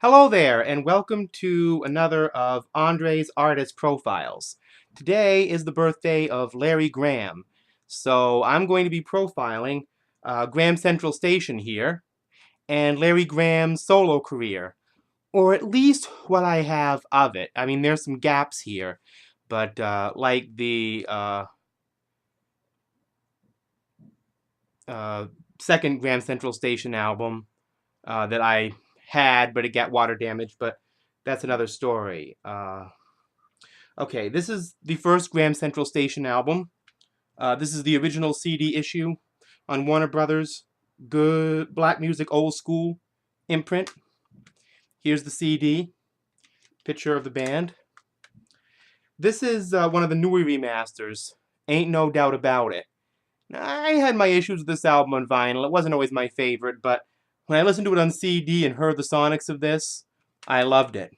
Hello there, and welcome to another of Andre's Artist Profiles. Today is the birthday of Larry Graham, so I'm going to be profiling Graham Central Station here and Larry Graham's solo career, or at least what I have of it. I mean, there's some gaps here, but like the uh, second Graham Central Station album that I had, but it got water damaged, but that's another story. Okay, this is the first Graham Central Station album. This is the original CD issue on Warner Brothers Good Black Music Old School imprint. Here's the CD, picture of the band. This is one of the newer remasters, Ain't No Doubt About It. Now, I had my issues with this album on vinyl. It wasn't always my favorite, but when I listened to it on CD and heard the sonics of this, I loved it.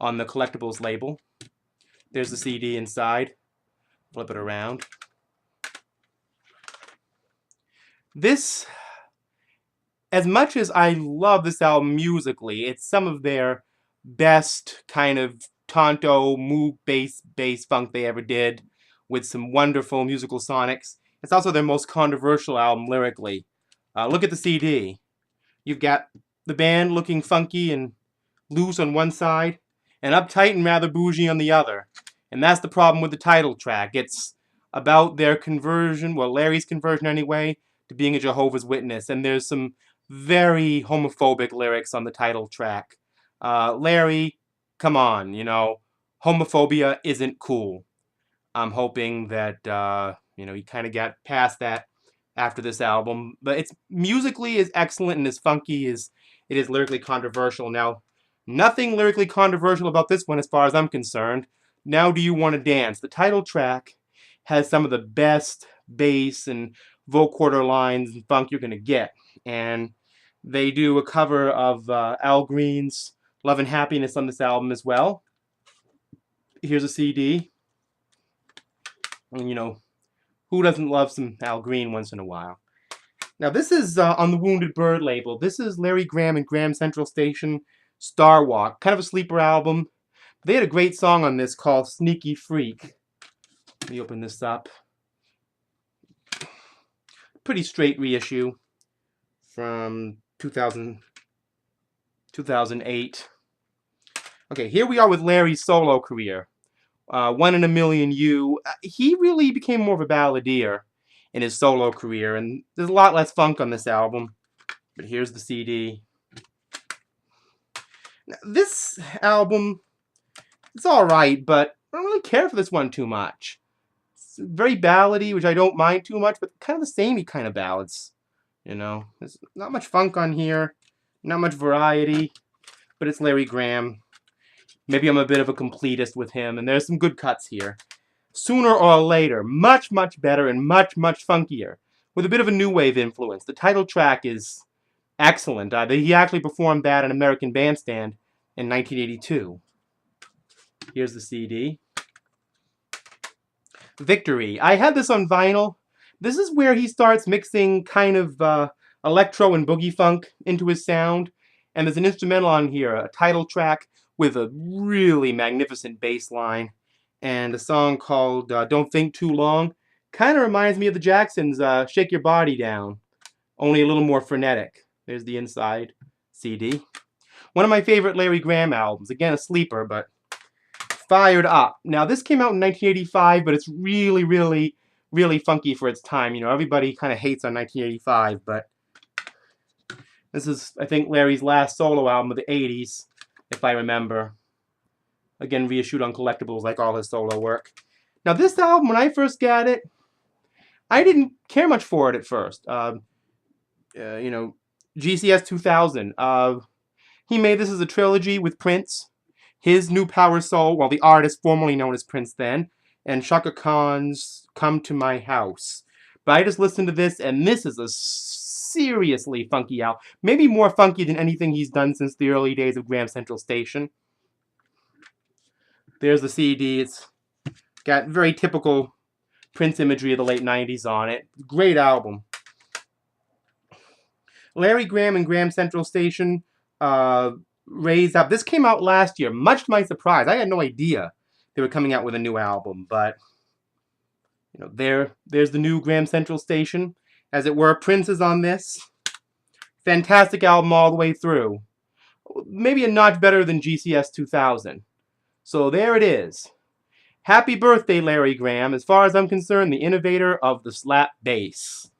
On the collectibles label, there's the CD inside. Flip it around. This, as much as I love this album musically, it's some of their best kind of Tonto, moog, bass funk they ever did, with some wonderful musical sonics. It's also their most controversial album lyrically. Look at the CD. You've got the band looking funky and loose on one side, and uptight and rather bougie on the other. And that's the problem with the title track. It's about their conversion, well, Larry's conversion anyway, to being a Jehovah's Witness. And there's some very homophobic lyrics on the title track. Larry, come on, homophobia isn't cool. I'm hoping that, he kind of got past that after this album. But it's musically is excellent and as funky as it is lyrically controversial. Now, nothing lyrically controversial about this one as far as I'm concerned. Now Do You Want to Dance? The title track has some of the best bass and vocoder lines and funk you're going to get. And they do a cover of Al Green's Love and Happiness on this album as well. Here's a CD. And, who doesn't love some Al Green once in a while? Now, this is on the Wounded Bird label. This is Larry Graham and Graham Central Station Star Walk. Kind of a sleeper album. They had a great song on this called Sneaky Freak. Let me open this up. Pretty straight reissue from 2008. Okay, here we are with Larry's solo career. One in a Million You. He really became more of a balladeer in his solo career, and there's a lot less funk on this album. But here's the CD. Now, this album, it's alright, but I don't really care for this one too much. It's very ballady, which I don't mind too much, but kind of the samey kind of ballads. There's not much funk on here, not much variety, but it's Larry Graham. Maybe I'm a bit of a completist with him, and there's some good cuts here. Sooner or Later, much, much better and much, much funkier, with a bit of a new wave influence. The title track is excellent. He actually performed that in American Bandstand in 1982. Here's the CD. Victory. I had this on vinyl. This is where he starts mixing kind of electro and boogie funk into his sound. And there's an instrumental on here, a title track with a really magnificent bass line. And a song called Don't Think Too Long. Kind of reminds me of the Jacksons' Shake Your Body Down, only a little more frenetic. There's the inside CD. One of my favorite Larry Graham albums. Again, a sleeper, but Fired Up. Now, this came out in 1985, but it's really, really, really funky for its time. Everybody kind of hates on 1985, but this is, I think, Larry's last solo album of the 80s, if I remember. Again, reissued on collectibles like all his solo work. Now, this album, when I first got it, I didn't care much for it at first. GCS 2000. He made this as a trilogy with Prince, his New Power Soul, well, the artist formerly known as Prince then, and Chaka Khan's Come to My House. But I just listened to this, and this is a seriously funky album. Maybe more funky than anything he's done since the early days of Graham Central Station. There's the CD. It's got very typical Prince imagery of the late 90s on it. Great album. Larry Graham and Graham Central Station raised up. This came out last year, much to my surprise. I had no idea they were coming out with a new album, but there's the new Graham Central Station, as it were. Prince is on this. Fantastic album all the way through. Maybe a notch better than GCS 2000. So there it is. Happy birthday, Larry Graham. As far as I'm concerned, the innovator of the slap bass.